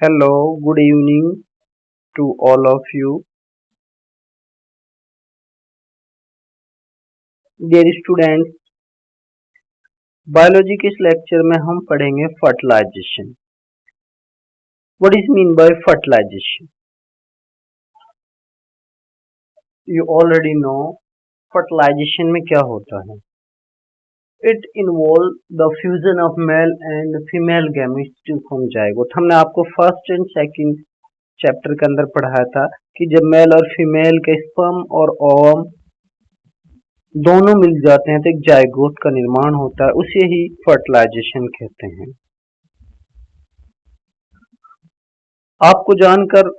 Hello, good evening to all of you. Dear students, biology के इस lecture में हम पढ़ेंगे fertilisation. What is mean by fertilization? You already know fertilization में क्या होता है. It involve the fusion of male and female gametes to form zygote. हमने आपको फर्स्ट एंड सेकंड चैप्टर के अंदर पढ़ाया था कि जब मेल और फीमेल के स्पर्म और ओवम दोनों मिल जाते हैं तो एक जायगोट का निर्माण होता है, उसे ही फर्टिलाइजेशन कहते हैं. आपको जानकर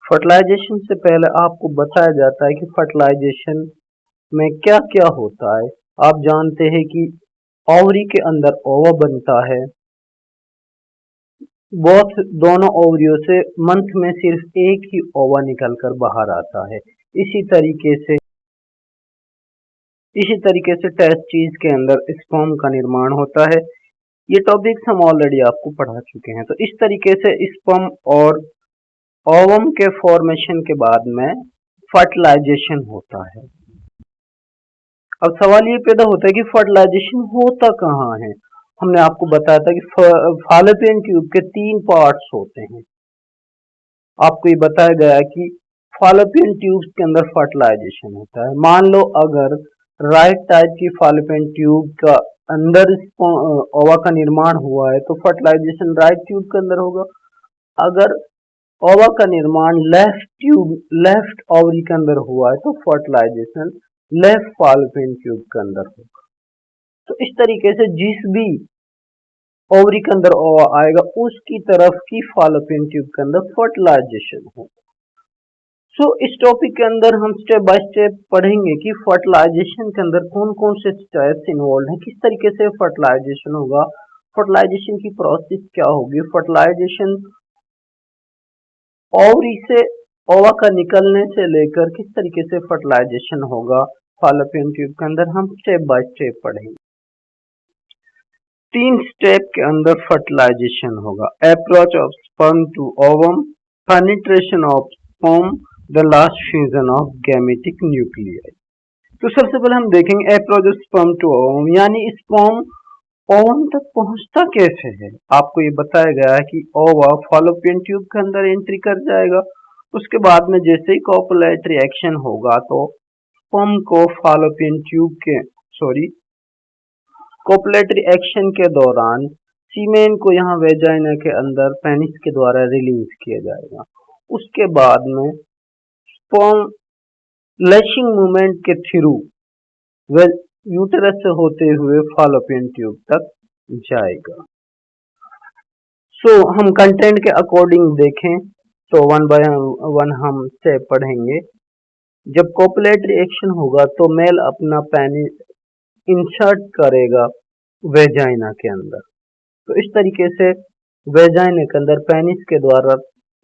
फर्टिलाइजेशन से पहले आपको बताया जाता है कि फर्टिलाइजेशन में क्या क्या होता है. आप जानते हैं कि ओवरी के अंदर ओवा बनता है. दोनों ओवरियों से मंथ में सिर्फ एक ही ओवा निकलकर बाहर आता है. इसी तरीके से टेस्टिस के अंदर स्पर्म का निर्माण होता है. ये टॉपिक्स हम ऑलरेडी आपको पढ़ा चुके हैं. तो इस तरीके से स्पर्म और ओवम के फॉर्मेशन के बाद में फर्टिलाइजेशन होता है. अब सवाल ये पैदा होता है कि फर्टिलाइजेशन होता कहाँ है. हमने आपको बताया था कि फॉलोपियन ट्यूब के 3 पार्ट्स होते हैं. आपको ये बताया गया कि फॉलोपियन ट्यूब्स के अंदर फर्टिलाइजेशन होता है. मान लो अगर राइट टाइप की फॉलोपियन ट्यूब का अंदर ओवा का निर्माण हुआ है तो फर्टिलाइजेशन राइट ट्यूब के अंदर होगा. अगर ओवा का निर्माण लेफ्ट ओवरी के अंदर हुआ है तो फर्टिलाइजेशन लेफ्ट फॉलोपियन ट्यूब के अंदर होगा. तो इस तरीके से जिस भी ओवरी के अंदर ओवा आएगा उसकी तरफ की फॉलोपियन ट्यूब के अंदर फर्टिलाइजेशन होगा. इस टॉपिक के अंदर हम स्टेप बाय स्टेप पढ़ेंगे कि फर्टिलाइजेशन के अंदर कौन कौन से स्टेप्स इन्वॉल्व हैं, किस तरीके से फर्टिलाइजेशन होगा, फर्टिलाइजेशन की प्रोसेस क्या होगी, फर्टिलाइजेशन ओवरी से ओवा का निकलने से लेकर किस तरीके से फर्टिलाइजेशन होगा फॉलोपियन ट्यूब के अंदर, हम स्टेप बाय स्टेप पढ़ेंगे. 3 स्टेप के अंदर फर्टिलाइजेशन होगा. Approach of sperm to ovum, penetration of sperm, the last fusion of gametic nuclei. तो सबसे पहले हम देखेंगे approach of sperm to ovum, यानी स्पर्म ओवम तक पहुंचता कैसे है. आपको ये बताया गया है कि ओवा फॉलोपियन ट्यूब के अंदर एंट्री कर जाएगा. उसके बाद में जैसे ही कॉपुलेटरी एक्शन होगा तो स्पर्म को फॉलोपियन ट्यूब के कॉपुलेटरी एक्शन के दौरान सीमेन को यहाँ वेजाइना के अंदर पेनिस के द्वारा रिलीज किया जाएगा. उसके बाद में स्पर्म लैशिंग मूवमेंट के थ्रू यूटेरस से होते हुए फॉलोपियन ट्यूब तक जाएगा. हम कंटेंट के अकॉर्डिंग देखें तो वन बाय वन हम स्टेप पढ़ेंगे. जब कॉपुलेटरी एक्शन होगा तो मेल अपना पेनिस इंसर्ट करेगा वेजाइना के अंदर. तो इस तरीके से वेजाइना के अंदर पेनिस के द्वारा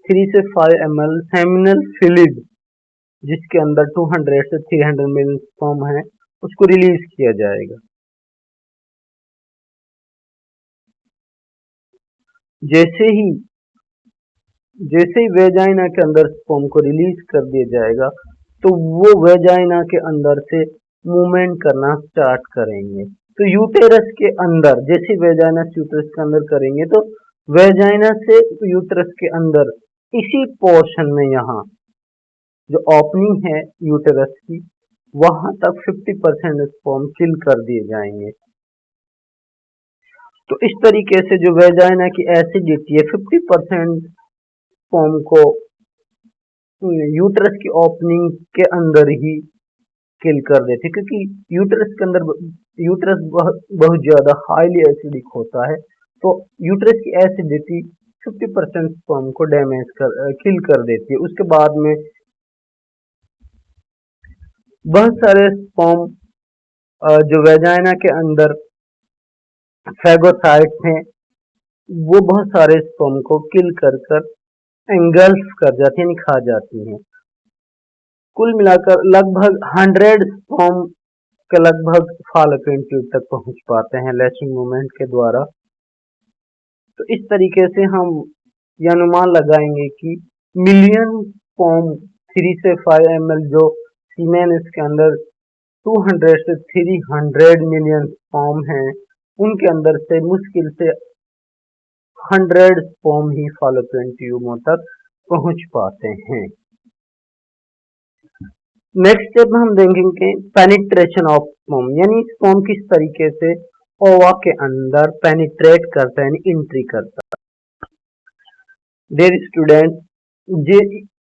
3 से 5 ml सेमिनल फ्लूइड, जिसके अंदर 200 से 300 मिली स्पर्म है, उसको रिलीज किया जाएगा. जैसे ही वेजाइना के अंदर स्पर्म को रिलीज कर दिया जाएगा तो वो वेजाइना के अंदर से मूवमेंट करना स्टार्ट करेंगे. तो यूटेरस के अंदर जैसे वेजाइना से यूटेरस के अंदर करेंगे तो वेजाइना से यूटेरस के अंदर इसी पोर्शन में यहाँ जो ओपनिंग है यूटेरस की वहां तक 50% स्पर्म किल कर दिए जाएंगे. तो इस तरीके से जो वेजाइना की एसिडिटी है 50% स्पर्म को यूटेरस की ओपनिंग के अंदर ही किल कर देते, क्योंकि यूटेरस बहुत ज्यादा हाईली एसिडिक होता है. तो यूटेरस की एसिडिटी 50% स्पर्म को किल कर देती है. उसके बाद में बहुत सारे स्पर्म जो वेजाइना के अंदर फैगोसाइट्स हैं वो बहुत सारे स्पर्म को किल कर एंगल्फ कर जाती है, खा जाती हैं. कुल मिलाकर लगभग 100 स्पर्म के लगभग फॉलोपियन ट्यूब तक पहुंच पाते हैं लैचिंग मूवमेंट के द्वारा. तो इस तरीके से हम ये अनुमान लगाएंगे कि मिलियन स्पर्म 3 से 5 ml जो सीमेन इसके अंदर 200 से 300 मिलियन स्पर्म हैं, उनके अंदर से मुश्किल से 100 स्पर्म ही फॉलोपियन ट्यूबों तक पहुंच पाते हैं। नेक्स्ट स्टेप में हम देखेंगे पेनिट्रेशन ऑफ स्पर्म, यानी स्पर्म किस तरीके से ओवा के अंदर पेनिट्रेट करता है, यानी एंट्री करता है। डियर स्टूडेंट,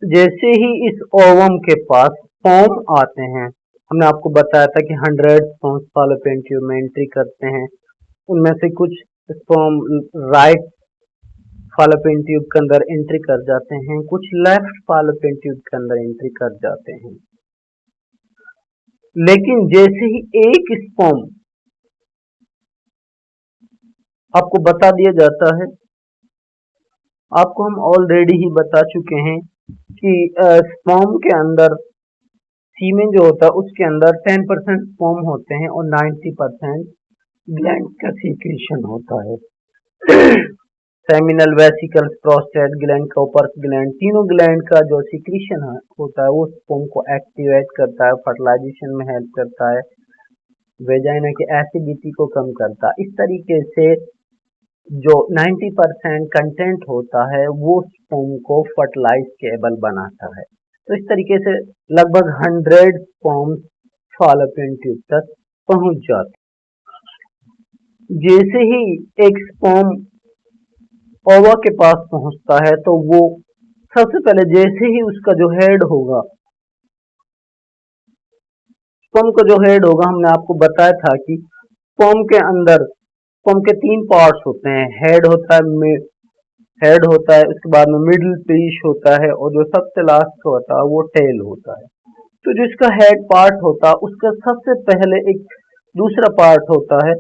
जैसे ही इस ओवम के पास स्पर्म आते हैं, हमने आपको बताया था कि 100 स्पर्म फॉलोपियन ट्यूब में एंट्री करते हैं, उनमें से कुछ स्पर्म राइट फॉलोपियन ट्यूब के अंदर एंट्री कर जाते हैं, कुछ लेफ्ट फॉलोपियन ट्यूब के अंदर एंट्री कर जाते हैं। लेकिन जैसे ही एक स्पर्म, आपको बता दिया जाता है, आपको हम ऑलरेडी ही बता चुके हैं कि स्पर्म के अंदर सीमेन जो होता है उसके अंदर 10% स्पर्म होते हैं और 90% ग्लैंड का सीक्रेशन होता है। Seminal, vesicles, prostate gland, Cowper's gland, तीनों ग्लैंड का जो सीक्रेशन होता है वो स्पर्म को एक्टिवेट करता है, फर्टिलाइजेशन में हेल्प करता है, वेजाइना की एसिडिटी को कम करता है। इस तरीके से जो 90% कंटेंट होता है वो स्पर्म को फर्टिलाइज केबल बनाता है। तो इस तरीके से लगभग 100 स्पर्म फॉलोपियन ट्यूब तक पहुंच जाते। जैसे ही एक स्पर्म ओवा के पास पहुंचता है तो वो सबसे पहले जैसे ही उसका जो हेड होगा, स्पर्म का जो हेड होगा, हमने आपको बताया था कि स्पर्म के अंदर स्पर्म के 3 पार्ट्स होते हैं। हेड होता है, उसके बाद में मिडिल पीस होता है और जो सबसे लास्ट होता है वो टेल होता है। तो जिसका हेड पार्ट होता है उसका सबसे पहले एक दूसरा पार्ट होता है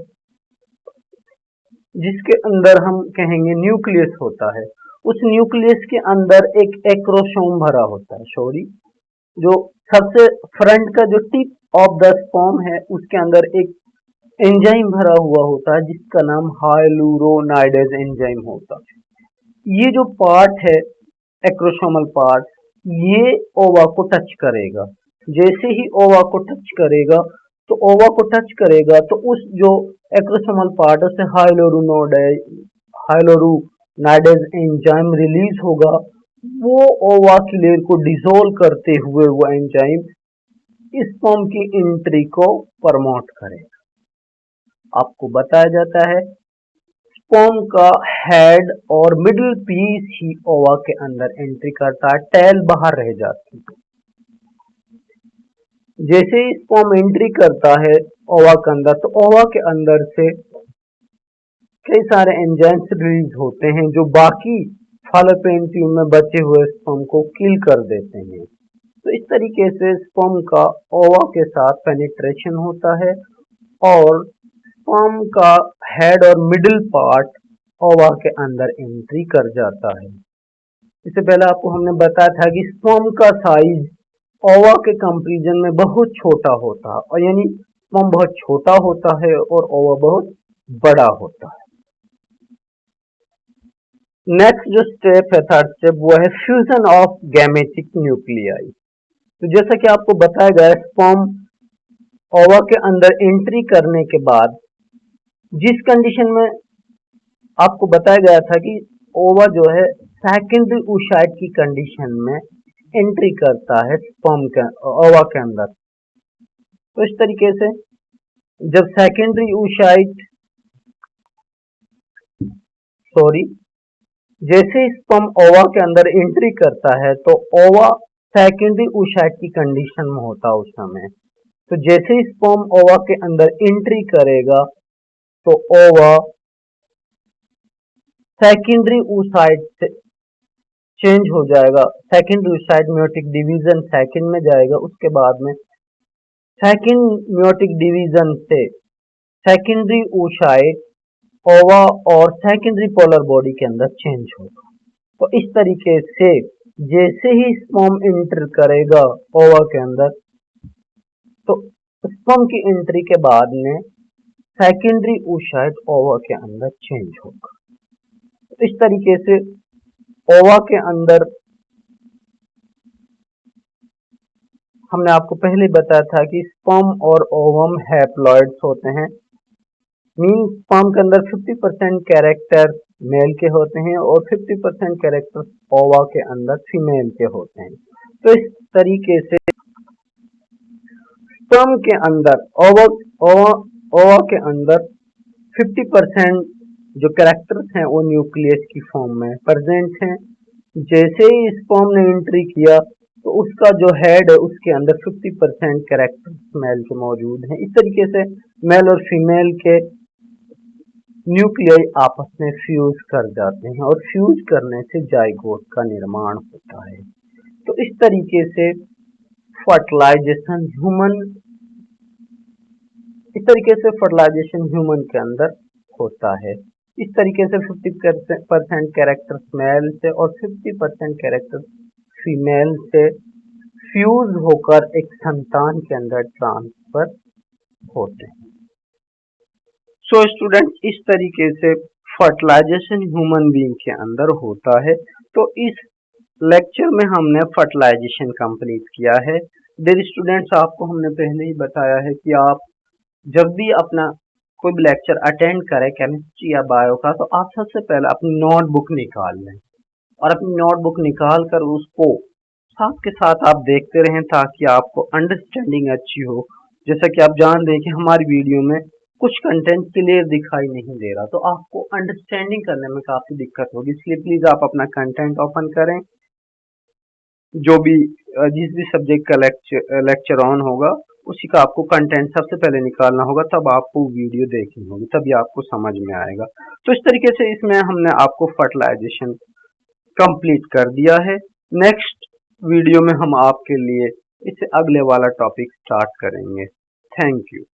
जिसके अंदर हम कहेंगे न्यूक्लियस होता है। उस न्यूक्लियस के अंदर एक एक्रोसोम भरा होता है, जो सबसे फ्रंट का जो टिप ऑफ द स्पर्म है उसके अंदर एक एंजाइम भरा हुआ होता है जिसका नाम हाइलुरोनाइडेज एंजाइम होता है। ये जो पार्ट है, एक्रोसोमल पार्ट, ये ओवा को टच करेगा। जैसे ही ओवा को टच करेगा तो उस जो एक्रोसोमल पार्ट है उससे हाइलुरोनाइडेज एंजाइम रिलीज होगा। वो ओवा की लेयर को डिसोल्व करते हुए वो एंजाइम स्पर्म की एंट्री को प्रमोट करेगा। आपको बताया जाता है स्पर्म का हेड और मिडिल पीस ही ओवा के अंदर एंट्री करता है, टेल बाहर रह जाती है। जैसे ही स्पर्म एंट्री करता है ओवा के अंदर, तो ओवा के अंदर से कई सारे एंजाइम्स रिलीज होते हैं जो बाकी फॉलोपियन ट्यूब में बचे हुए स्पर्म को किल कर देते हैं। तो इस तरीके से स्पर्म का ओवा के साथ पेनिट्रेशन होता है और स्पर्म का हेड और मिडिल पार्ट ओवा के अंदर एंट्री कर जाता है। इससे पहले आपको हमने बताया था कि स्पर्म का साइज ओवा के कंपैरिजन में बहुत छोटा होता है, और यानी स्पर्म बहुत छोटा होता है और ओवा बहुत बड़ा होता है। नेक्स्ट जो स्टेप है, थर्ड स्टेप, वो है फ्यूजन ऑफ गैमेटिक न्यूक्लियाई। तो जैसा कि आपको बताया गया, स्पर्म ओवा के अंदर एंट्री करने के बाद जिस कंडीशन में आपको बताया गया था कि ओवा जो है सेकेंडरी oocyte की कंडीशन में एंट्री करता है स्पर्म के ओवा के अंदर। तो इस तरीके से जब जैसे स्पर्म ओवा के अंदर एंट्री करता है तो ओवा सेकेंडरी oocyte की कंडीशन में होता है उस समय। तो जैसे ही स्पर्म ओवा के अंदर एंट्री करेगा तो ओवा सेकेंडरी oocyte से चेंज हो जाएगा, secondary oocyte meiotic division second में जाएगा। उसके बाद में सेकेंड म्योटिक डिवीजन से सेकेंडरी oocyte ओवा और सेकेंडरी पोलर बॉडी के अंदर चेंज होगा। तो इस तरीके से जैसे ही स्पर्म एंटर करेगा ओवा के अंदर, तो स्पर्म की एंट्री के बाद में सेकेंडरी oocyte ओवा के अंदर चेंज होगा। तो इस तरीके से ओवा के अंदर हमने आपको पहले बताया था कि स्पर्म और ओवम हैप्लॉइड्स होते हैं। मीन स्पर्म के अंदर 50% कैरेक्टर मेल के होते हैं और 50% कैरेक्टर ओवा के अंदर फीमेल के होते हैं। तो इस तरीके से स्पर्म के अंदर ओवा ओवा ओवा के अंदर 50% जो कैरेक्टर्स हैं वो न्यूक्लियस की फॉर्म में प्रेजेंट हैं। जैसे ही स्पर्म ने एंट्री किया तो उसका जो हेड है उसके अंदर 50% कैरेक्टर्स मेल के मौजूद हैं। इस तरीके से मेल और फीमेल के न्यूक्लियाई आपस में फ्यूज कर जाते हैं और फ्यूज करने से जाइगोट का निर्माण होता है। तो इस तरीके से फर्टिलाइजेशन ह्यूमन के अंदर होता है। इस तरीके से 50% कैरेक्टर्स मेल से और 50% कैरेक्टर्स फीमेल से फ्यूज होकर एक संतान के अंदर ट्रांसफर होते हैं। सो स्टूडेंट, इस तरीके से फर्टिलाइजेशन ह्यूमन बीइंग के अंदर होता है। तो इस लेक्चर में हमने फर्टिलाइजेशन कंप्लीट किया है। डियर स्टूडेंट्स, आपको हमने पहले ही बताया है कि आप जब भी अपना कोई भी लेक्चर अटेंड करें केमिस्ट्री या बायो का, तो आप सबसे पहले अपनी नोटबुक निकाल लें और अपनी नोटबुक निकाल कर उसको साथ के साथ आप देखते रहें ताकि आपको अंडरस्टैंडिंग अच्छी हो। जैसा कि आप जान रहे हैं कि हमारी वीडियो में कुछ कंटेंट क्लियर दिखाई नहीं दे रहा, तो आपको अंडरस्टैंडिंग करने में काफ़ी दिक्कत होगी। इसलिए प्लीज़ आप अपना कंटेंट ओपन करें, जो भी जिस भी सब्जेक्ट का लेक्चर ऑन होगा उसी का आपको कंटेंट सबसे पहले निकालना होगा, तब आपको वीडियो देखनी होगी, तभी आपको समझ में आएगा। तो इस तरीके से इसमें हमने आपको फर्टिलाइजेशन कंप्लीट कर दिया है। नेक्स्ट वीडियो में हम आपके लिए इससे अगले वाला टॉपिक स्टार्ट करेंगे। Thank you.